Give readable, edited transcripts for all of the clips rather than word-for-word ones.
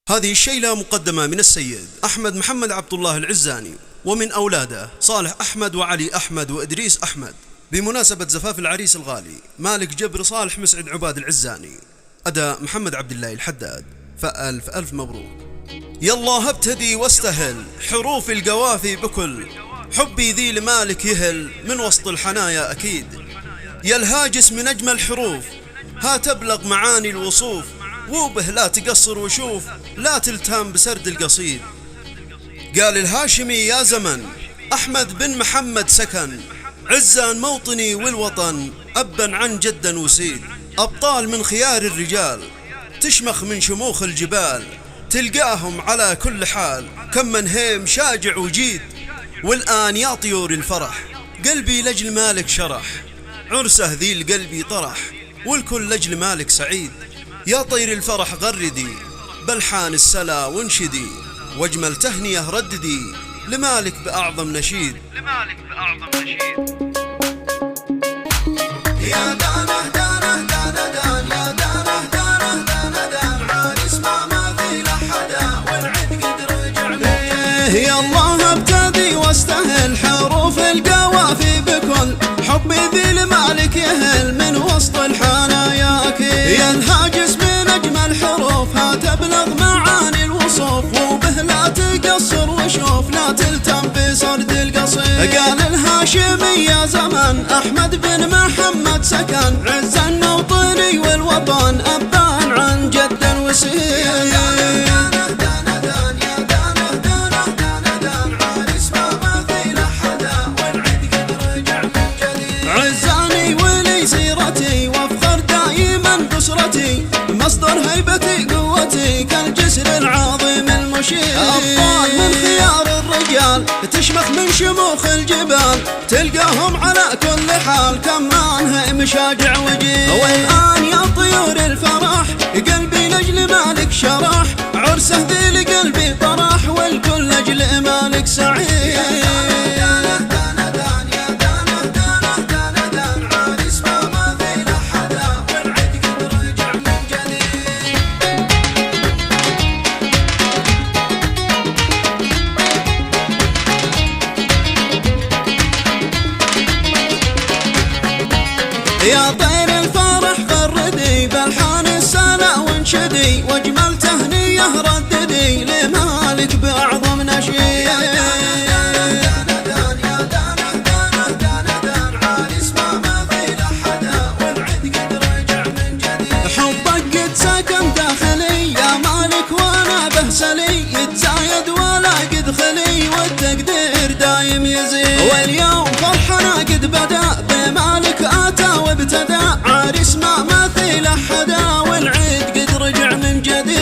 هذه الشيلة مقدمة من السيد أحمد محمد عبد الله العزاني ومن أولاده صالح أحمد وعلي أحمد وإدريس أحمد بمناسبة زفاف العريس الغالي مالك جبر صالح مسعد عباد العزاني. أداء محمد عبد الله الحداد. فألف ألف مبروك. يلا ابتدي واستهل حروف القوافي بكل حبي ذي لمالك يهل من وسط الحنايا أكيد. يا الهاجس من أجمل حروف ها تبلغ معاني الوصوف وبه لا تقصر وشوف لا تلتهم بسرد القصيد. قال الهاشمي يا زمن أحمد بن محمد سكن عزان موطني والوطن أبا عن جدا وسيد. أبطال من خيار الرجال تشمخ من شموخ الجبال تلقاهم على كل حال كم من هيم شاجع وجيد. والآن يا طيور الفرح قلبي لجل مالك شرح عرسه ذي القلب طرح والكل لجل مالك سعيد. يا طير الفرح غردي بلحان السلا وانشدي واجمل تهنية رددي لمالك بأعظم نشيد. يا دانه دانه دانه دان يا دانه دانه دانه دان عريس ما في لحدا والعد قد رجع ليه. يا الله ابتدي واستهل حروف القوافي بكل حبي ذي لمالك يهل من وسط الحنايا أكيد. يا الهاجس من أجمل حروف ها تبلغ معاني الوصوف وبه لا تقصر وشوف لا تلتم بسرد القصيد. قال الهاشمي يا زمن أحمد بن محمد سكن عزا الموطني والوطن أبان عن جد وسيد. عزاني ولي سيرتي وافخر دائما بسرتي مصدر هيبتي قوتي كالجسر العظيم المشيد. أبطال من خيار الرجال تشمخ من شموخ الجبال تلقاهم على كل حال كمان هيم شاجع وجيد. والآن يا طيور الفرح قلبي لجل مالك شرح عرسه ذي لقلبي طرح والكل لجل مالك سعيد. يا طير الفرح غردي بلحان السلا وانشدي واجمل تهنية رددي لمالك بأعظم نشيد. حبك قد سكن داخلي يا مالك وانا بهسلي يتزايد ولا قد خلي والتقدير دايم يزيد. واليوم فرحنا قد بدأ بمالك آتى وابتدى عريس ما مثيل حدا والعيد قد رجع من جديد.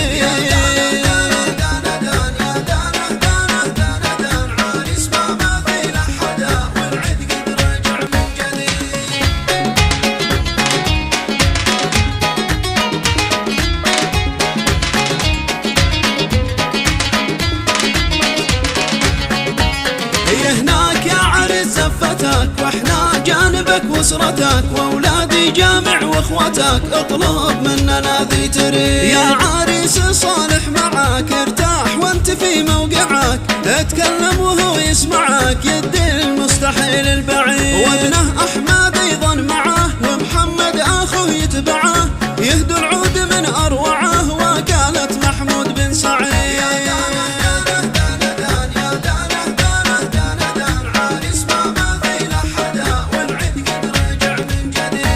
هناك يا عريس زفتك واحنا جانبك واسرتك واولادي جامع واخوتك اطلب مننا ذي تريد. يا عريس صالح معاك ارتاح وانت في موقعك اتكلم وهو يسمعك يدي المستحيل البعيد. وابنه احمد ايضا معه ومحمد اخوه يتبعه يهدوا العود من اروعه وكالة محمود بن سعيد.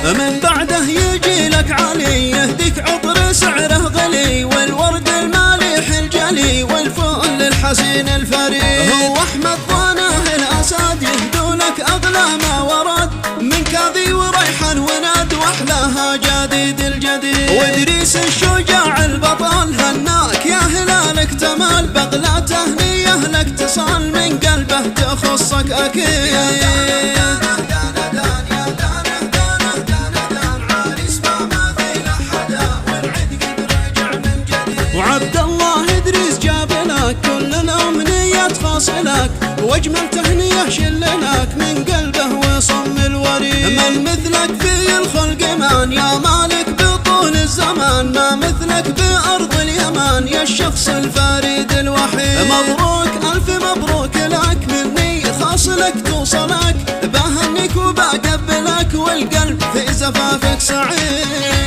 من بعده يجي لك علي يهديك عطر سعره غلي والورد المالح الجلي والفل الحسين الفريد. هو احمد ضناه الاسد يهدوا لك اغلى ما ورد من كاذي وريحان وند واحلاها جديد الجديد. وادريس الشجاع البطل هناك يا هلالك تمال بغلى تهنيه لك تصال من قلبه تخصك اكيد. وعبد الله إدريس جاب لك كل الأمنيات فاصلك واجمل تهنية شللك من قلبه وصم الوريد. من مثلك في الخلق من يا مالك بطول الزمان ما مثلك بأرض اليمن يا الشخص الفريد الوحيد. مبروك ألف مبروك لك مني خاص لك توصلك، بهنيك وبقبلك والقلب في زفافك سعيد.